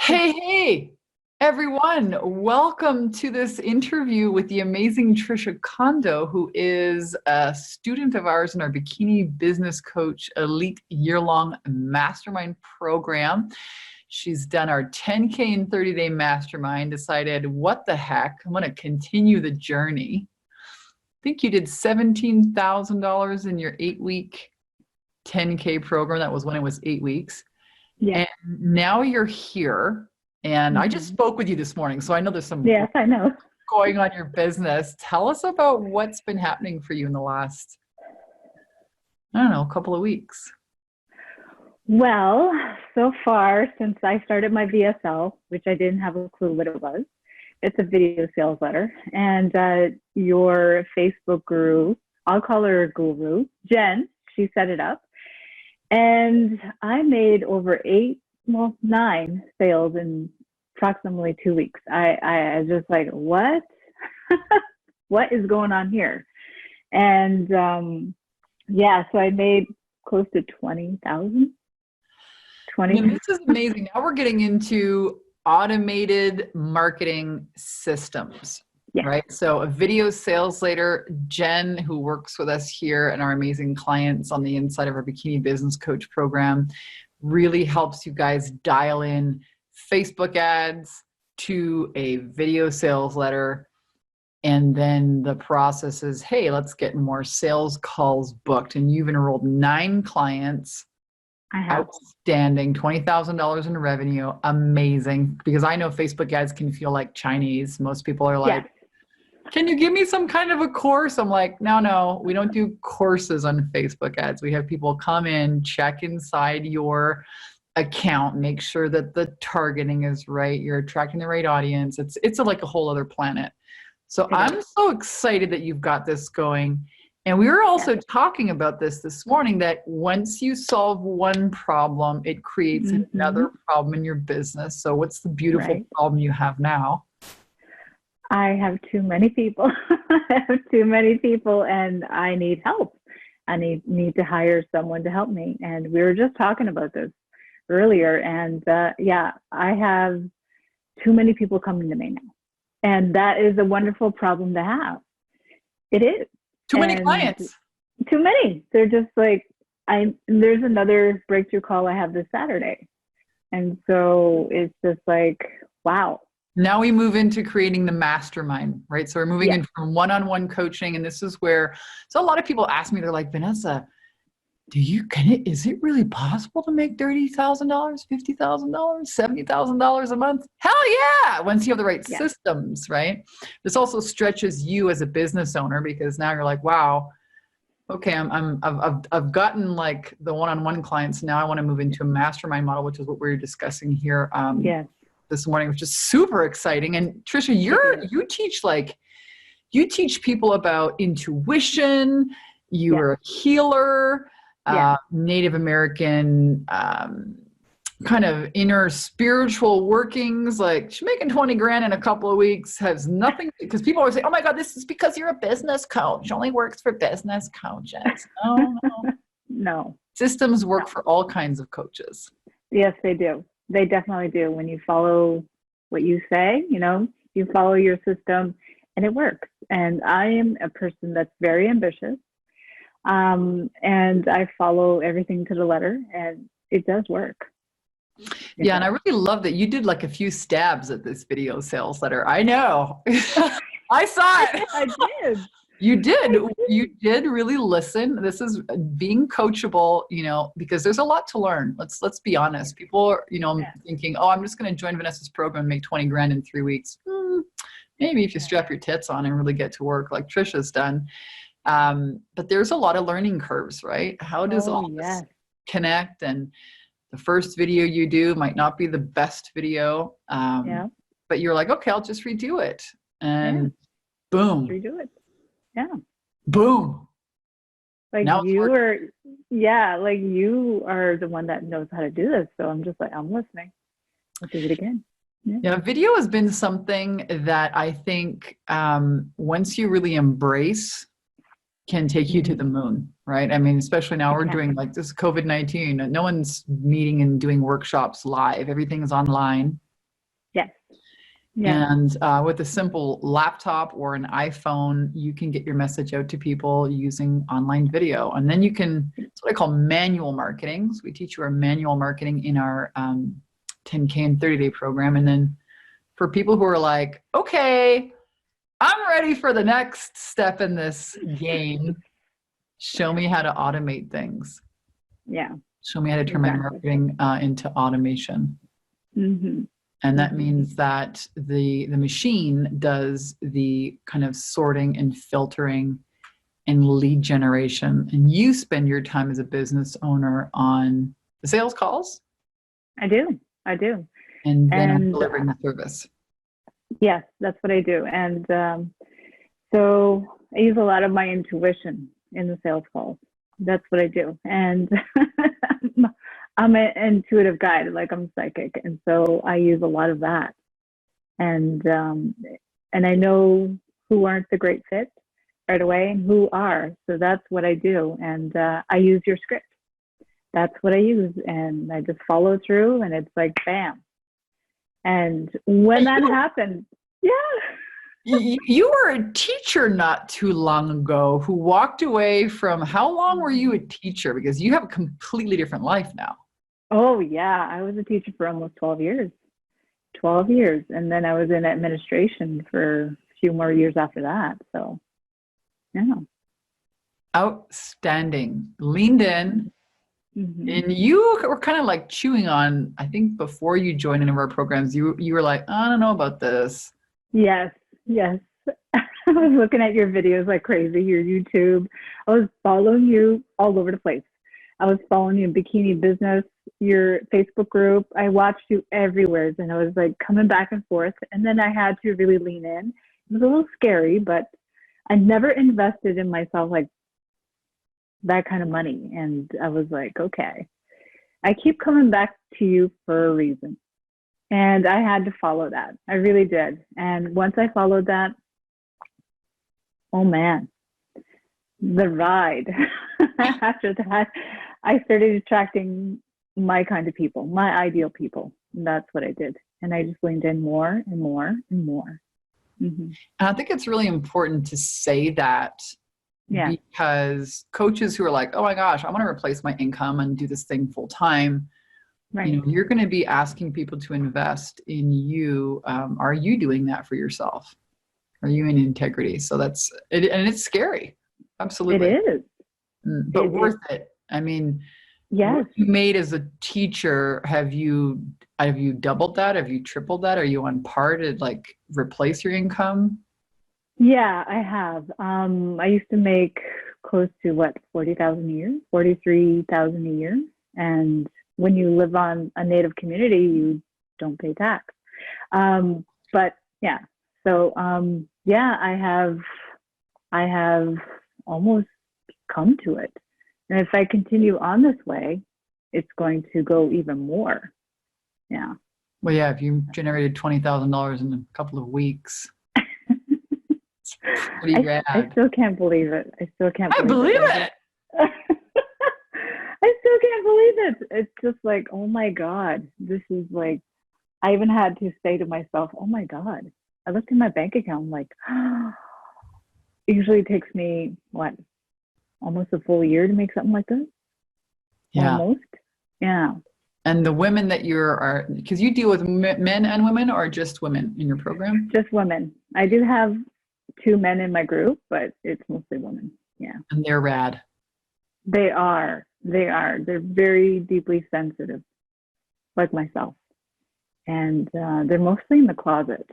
Hey, everyone. Welcome to this interview with the amazing Trisha Kondo, who is a student of ours in our Bikini Business Coach Elite year-long mastermind program. She's done our 10K in 30-day mastermind, decided, what the heck, I'm going to continue the journey. I think you did $17,000 in your 8-week 10K program. That was when it was 8 weeks. Yeah. And now you're here, and I just spoke with you this morning, so I know there's some Yes, I know. going on in your business. Tell us about what's been happening for you in the last, I don't know, a couple of weeks. Well, so far, since I started my VSL, which I didn't have a clue what it was, it's a video sales letter. And your Facebook guru, I'll call her a guru, Jen, she set it up. And I made over 9 sales in approximately 2 weeks. I was just like, what? What is going on here? And so I made close to 20,000. This is amazing. Now we're getting into automated marketing systems. Yeah. Right. So a video sales letter, Jen, who works with us here and our amazing clients on the inside of our Bikini Business Coach program, really helps you guys dial in Facebook ads to a video sales letter. And then the process is, hey, let's get more sales calls booked. And you've enrolled 9 clients. I have. Outstanding. $20,000 in revenue. Amazing. Because I know Facebook ads can feel like Chinese. Most people are like, can you give me some kind of a course? I'm like, no, we don't do courses on Facebook ads. We have people come in, check inside your account, make sure that the targeting is right. You're attracting the right audience. It's like a whole other planet. So I'm so excited that you've got this going. And we were also talking about this morning, that once you solve one problem, it creates another problem in your business. So what's the beautiful problem you have now? I have too many people. I have too many people, and I need help. I need to hire someone to help me. And we were just talking about this earlier. And I have too many people coming to me now. And that is a wonderful problem to have. It is. Too many clients. Too many. They're just like, there's another breakthrough call I have this Saturday. And so it's just like, wow. Now we move into creating the mastermind, right? So we're moving into from one-on-one coaching. And this is where, so a lot of people ask me, they're like, Vanessa, is it really possible to make $30,000, $50,000, $70,000 a month? Hell yeah. Once you have the right systems, right? This also stretches you as a business owner, because now you're like, wow, okay, I've gotten like the one-on-one clients. Now I want to move into a mastermind model, which is what we're discussing here. This morning, which is super exciting. And Trisha, you teach people about intuition. You're a healer, Native American, kind of inner spiritual workings. Like, she's making 20 grand in a couple of weeks, has nothing, because people always say, oh my God, this is because you're a business coach. Only works for business coaches. No. Systems work for all kinds of coaches. Yes, they do. They definitely do. When you follow what you say, you follow your system, and it works. And I am a person that's very ambitious. And I follow everything to the letter, and it does work. And I really love that you did like a few stabs at this video sales letter. I know. I saw it. I did. You did really listen. This is being coachable, because there's a lot to learn. Let's be honest. People are, thinking, oh, I'm just going to join Vanessa's program and make 20 grand in 3 weeks. Maybe if you strap your tits on and really get to work like Trisha's done. But there's a lot of learning curves, right? How does all this connect? And the first video you do might not be the best video. But you're like, okay, I'll just redo it. And boom. Redo it. Yeah. Boom. Like you are the one that knows how to do this. So I'm just like, I'm listening. I'll do it again. Yeah, video has been something that I think once you really embrace, can take you to the moon, right? I mean, especially now we're doing like this COVID-19. No one's meeting and doing workshops live. Everything is online. Yes. Yeah. And with a simple laptop or an iPhone, you can get your message out to people using online video. And then you can, it's what I call manual marketing. So we teach you our manual marketing in our 10K and 30-day program. And then for people who are like, okay, I'm ready for the next step in this game, show me how to automate things. Yeah. Show me how to turn my marketing into automation. Mm-hmm. And that means that the machine does the kind of sorting and filtering and lead generation. And you spend your time as a business owner on the sales calls. I do. And then on delivering the service. Yes, that's what I do. And so I use a lot of my intuition in the sales calls. That's what I do. And I'm an intuitive guide, like I'm psychic. And so I use a lot of that. And I know who aren't the great fit right away and who are. So that's what I do. And I use your script. That's what I use. And I just follow through and it's like, bam. And when that happens, yeah. You were a teacher not too long ago who walked away from, how long were you a teacher? Because you have a completely different life now. Oh, yeah. I was a teacher for almost 12 years. 12 years. And then I was in administration for a few more years after that. So, yeah. Outstanding. Leaned in. Mm-hmm. And you were kind of like chewing on, I think before you joined any of our programs, you were like, I don't know about this. Yes. I was looking at your videos like crazy, your YouTube. I was following you all over the place. I was following you in Bikini Business, your Facebook group. I watched you everywhere. And I was like coming back and forth. And then I had to really lean in. It was a little scary, but I never invested in myself like that kind of money. And I was like, okay, I keep coming back to you for a reason. And I had to follow that. I really did. And once I followed that, oh man, the ride. After that, I started attracting my kind of people, my ideal people. And that's what I did. And I just leaned in more and more and more. Mm-hmm. And I think it's really important to say that. Yeah. Because coaches who are like, oh my gosh, I want to replace my income and do this thing full time. Right. You know, you're going to be asking people to invest in you. Are you doing that for yourself? Are you in integrity? So that's it, and it's scary. Absolutely, it is, but worth it. I mean, yes. What you made as a teacher, have you doubled that? Have you tripled that? Are you on par to like replace your income? Yeah, I have. I used to make close to $40,000 a year, $43,000 a year, and when you live on a Native community, you don't pay tax. But yeah, so yeah, I have almost come to it. And if I continue on this way, it's going to go even more. Yeah. Well, yeah, if you generated $20,000 in a couple of weeks, it's pretty rad. I still can't believe it. I believe it. I still can't believe it. It's just like, oh my God, this is like, I even had to say to myself, oh my God. I looked in my bank account, I'm like, usually it takes me, almost a full year to make something like this? Yeah. Almost. Yeah. And the women that because you deal with men and women or just women in your program? Just women. I do have 2 men in my group, but it's mostly women. Yeah. And they're rad. They are. They're very deeply sensitive, like myself. And they're mostly in the closet.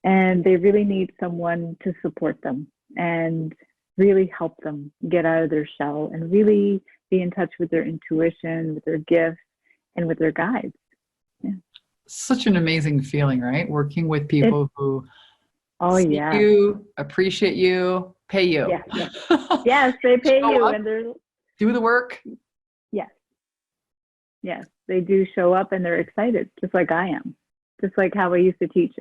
And they really need someone to support them and really help them get out of their shell and really be in touch with their intuition, with their gifts, and with their guides. Yeah. Such an amazing feeling, right? Working with people who see you, appreciate you, pay you. Yes, yes they pay you. And they're do the work. Yes, they do show up and they're excited, just like I am. Just like how I used to teach,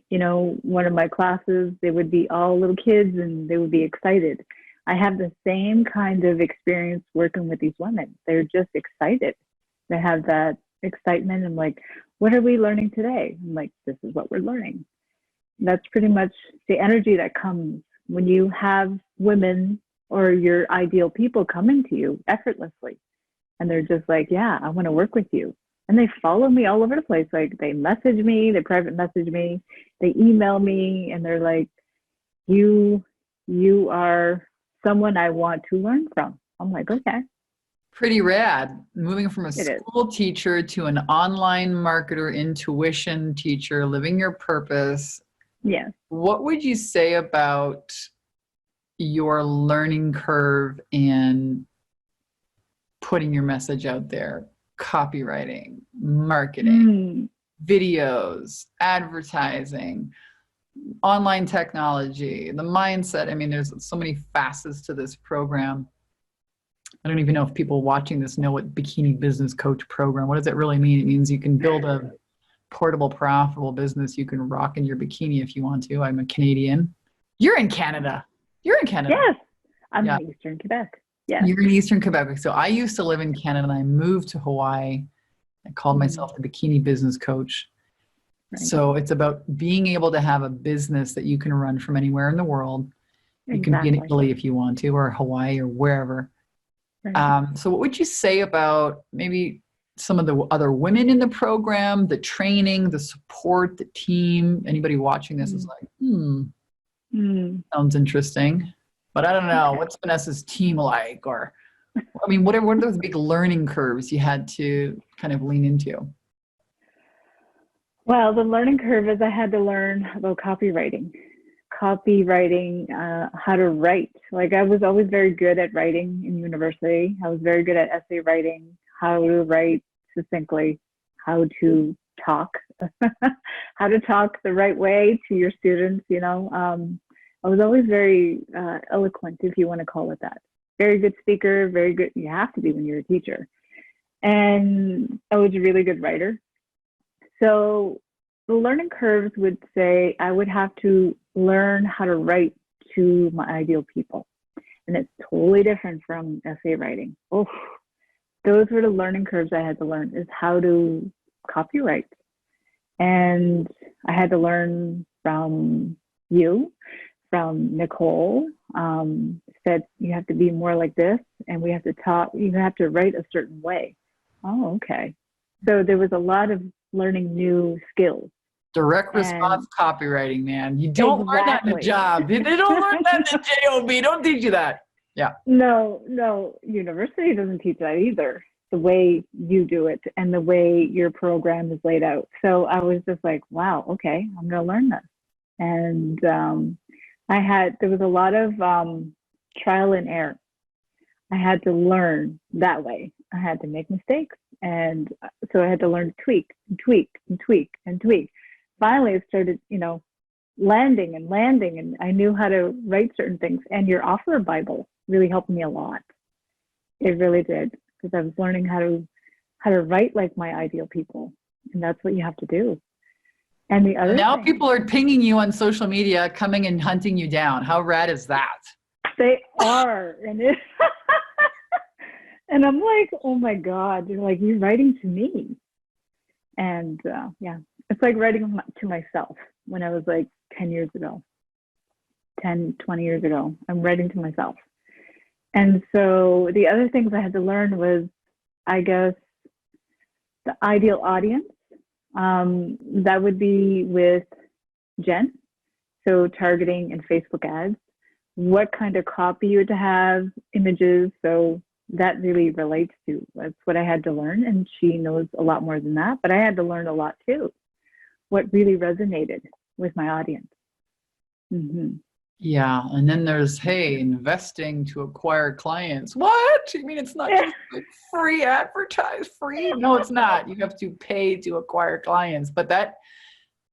one of my classes, they would be all little kids and they would be excited. I have the same kind of experience working with these women. They're just excited. They have that excitement and like, what are we learning today? I'm like, this is what we're learning. That's pretty much the energy that comes when you have women or your ideal people coming to you effortlessly. And they're just like, yeah, I want to work with you. And they follow me all over the place. Like they message me, they private message me, they email me, and they're like, you are someone I want to learn from. I'm like, okay. Pretty rad. Moving from a school teacher to an online marketer, intuition teacher, living your purpose. Yes. What would you say about your learning curve in putting your message out there? Copywriting, marketing, videos, advertising, online technology, the mindset. I mean, there's so many facets to this program. I don't even know if people watching this know what Bikini Business Coach program. What does it really mean? It means you can build a portable, profitable business. You can rock in your bikini if you want to. I'm a Canadian. You're in Canada. You're in Canada. Yes. I'm in Eastern Quebec. Yeah. You're in Eastern Quebec. So I used to live in Canada and I moved to Hawaii. I called myself the Bikini Business Coach. Right. So it's about being able to have a business that you can run from anywhere in the world. You can be in Italy if you want to, or Hawaii or wherever. Right. So what would you say about maybe some of the other women in the program, the training, the support, the team? Anybody watching this is like, sounds interesting. But I don't know, what's Vanessa's team like? Or, I mean, what are those big learning curves you had to kind of lean into? Well, the learning curve is I had to learn about copywriting, how to write. Like I was always very good at writing in university. I was very good at essay writing, how to write succinctly, how to talk, how to talk the right way to your students, you know. I was always very eloquent, if you want to call it that. Very good speaker, very good. You have to be when you're a teacher. And I was a really good writer. So the learning curves would say I would have to learn how to write to my ideal people. And it's totally different from essay writing. Oh, those were the learning curves I had to learn, is how to copyright. And I had to learn from you, from Nicole, said you have to be more like this, and we have to talk, you have to write a certain way. Oh, okay. So there was a lot of learning new skills. Direct response copywriting, man. You don't learn that in the job. They don't learn that in the JOB. Don't teach you that. Yeah. No, university doesn't teach that either. The way you do it and the way your program is laid out. So I was just like, wow, okay, I'm going to learn this. And there was a lot of trial and error. I had to learn that way. I had to make mistakes. And so I had to learn to tweak and tweak and tweak and tweak. Finally, it started, landing, and I knew how to write certain things. And your offer Bible really helped me a lot. It really did, because I was learning how to write like my ideal people, and that's what you have to do. And the other now thing, people are pinging you on social media, coming and hunting you down. How rad is that? They are, and I'm like, oh my God, they're like, you're writing to me. And it's like writing to myself when I was like 10, 20 years ago. I'm writing to myself. And so the other things I had to learn was, I guess, the ideal audience. That would be with Jen. So targeting and Facebook ads, what kind of copy you would have, images. So that really relates to, that's what I had to learn. And she knows a lot more than that, but I had to learn a lot too. What really resonated with my audience. Mm-hmm. Yeah. And then there's, investing to acquire clients. What? You mean it's not just like free free? No, it's not. You have to pay to acquire clients. But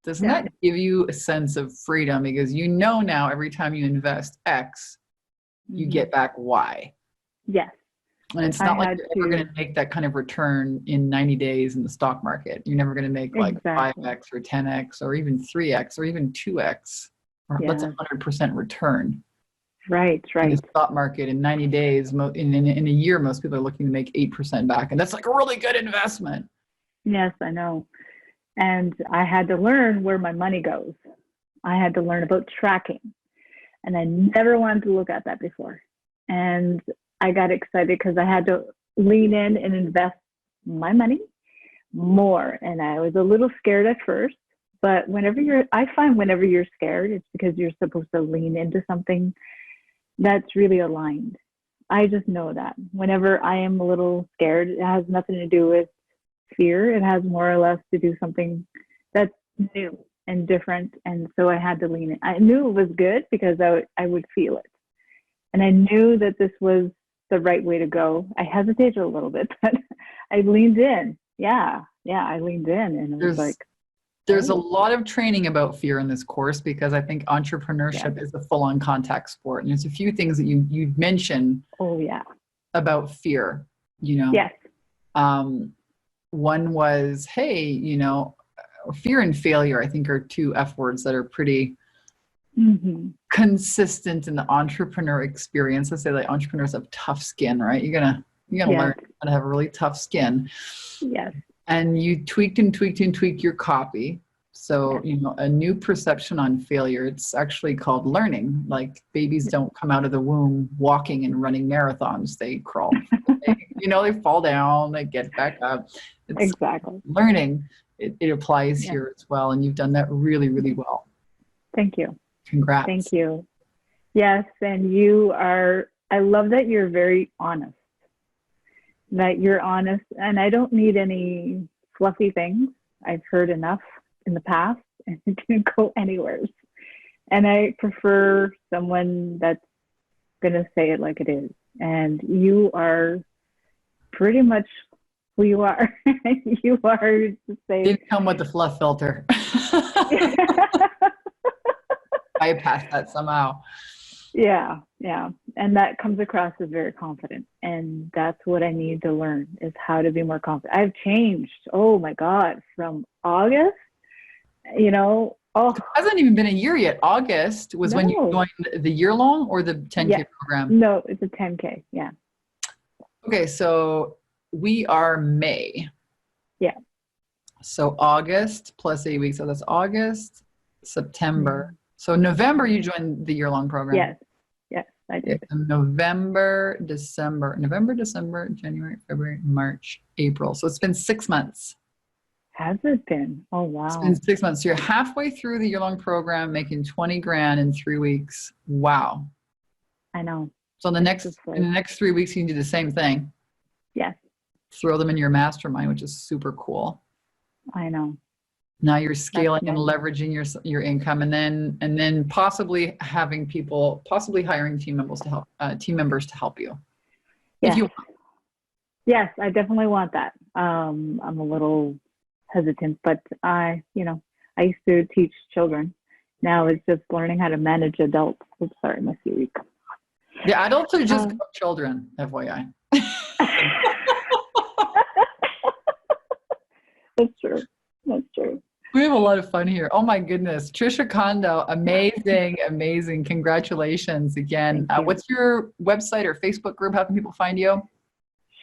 doesn't that give you a sense of freedom? Because now every time you invest X, you get back Y. Yes. And it's not like you're ever going to make that kind of return in 90 days in the stock market. You're never going to make like 5X or 10X or even 3X or even 2X. Or that's 100% return. Right. In the stock market in 90 days, in a year, most people are looking to make 8% back. And that's like a really good investment. Yes, I know. And I had to learn where my money goes. I had to learn about tracking. And I never wanted to look at that before. And I got excited because I had to lean in and invest my money more. And I was a little scared at first, but I find whenever you're scared, it's because you're supposed to lean into something that's really aligned. I just know that whenever I am a little scared, it has nothing to do with fear. It has more or less to do something that's new and different. And so I had to lean in. I knew it was good because I would feel it. And I knew that this was the right way to go. I hesitated a little bit, but I leaned in. Yeah, I leaned in, and it was like, there's a lot of training about fear in this course, because I think entrepreneurship is a full-on contact sport. And there's a few things that you mentioned about fear, Yes. One was, hey, fear and failure, I think, are two F words that are pretty consistent in the entrepreneur experience. I say like entrepreneurs have tough skin, right? You're gonna learn how to have a really tough skin. Yes. And you tweaked your copy. So, a new perception on failure, it's actually called learning. Like babies don't come out of the womb walking and running marathons. They crawl, they fall down, they get back up. It's exactly learning. It applies here as well. And you've done that really, really well. Thank you. Congrats. Thank you. Yes. And I love that you're very honest. That you're honest, and I don't need any fluffy things. I've heard enough in the past, and it didn't go anywhere. And I prefer someone that's going to say it like it is. And you are pretty much who you are. You are to say. Didn't come with the fluff filter. I passed that somehow. Yeah. And that comes across as very confident. And that's what I need to learn, is how to be more confident. I've changed. Oh my God. From August, it hasn't even been a year yet. August was when you joined the year long or the 10K program? No, it's a 10K. Yeah. Okay. So we are May. Yeah. So August plus 8 weeks. So that's August, September. So November, you joined the year-long program. Yes, I did. November, December, January, February, March, April. So it's been 6 months. Has it been? Oh, wow. It's been 6 months. So you're halfway through the year-long program, making 20 grand in 3 weeks. Wow. I know. So in the next 3 weeks, you can do the same thing. Yes. Throw them in your mastermind, which is super cool. I know. Now you're scaling and leveraging your income, and then possibly hiring team members to help you. Yes. If you want. Yes, I definitely want that. I'm a little hesitant, but I used to teach children. Now it's just learning how to manage adults. Oops, sorry, my week. Yeah, adults are just children, FYI. That's true. That's true. We have a lot of fun here. Oh my goodness. Trisha Kondo, amazing. Congratulations again. What's your website or Facebook group? How can people find you?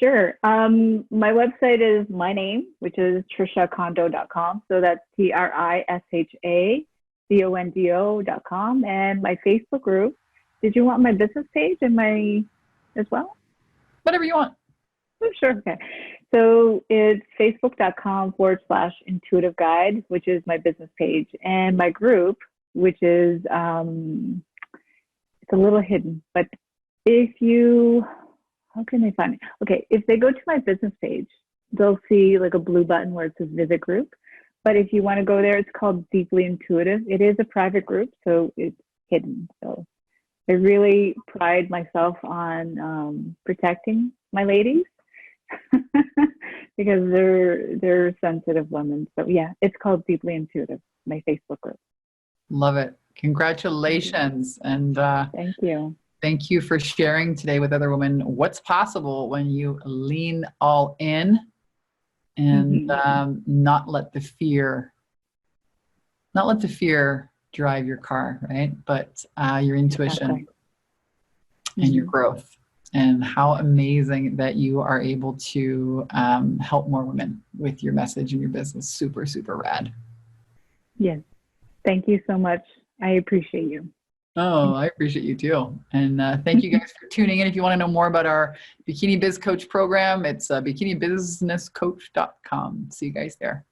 Sure. My website is my name, which is trishakondo.com. So that's TRISHACONDO.com. And my Facebook group. Did you want my business page as well? Whatever you want. Oh, sure. Okay. So it's facebook.com/intuitive guide, which is my business page, and my group, which is, it's a little hidden, but how can they find it? Okay. If they go to my business page, they'll see like a blue button where it says visit group. But if you want to go there, it's called Deeply Intuitive. It is a private group, so it's hidden. So I really pride myself on protecting my ladies. Because they're sensitive women. So yeah, it's called Deeply Intuitive, my Facebook group. Love it. Congratulations. And thank you. Thank you for sharing today with other women what's possible when you lean all in and not let the fear drive your car, right? But your intuition and your growth. and how amazing that you are able to help more women with your message and your business. Super, super rad. Yes. Thank you so much. I appreciate you. Oh, I appreciate you too. And thank you guys for tuning in. If you want to know more about our Bikini Biz Coach program, it's bikinibusinesscoach.com. See you guys there.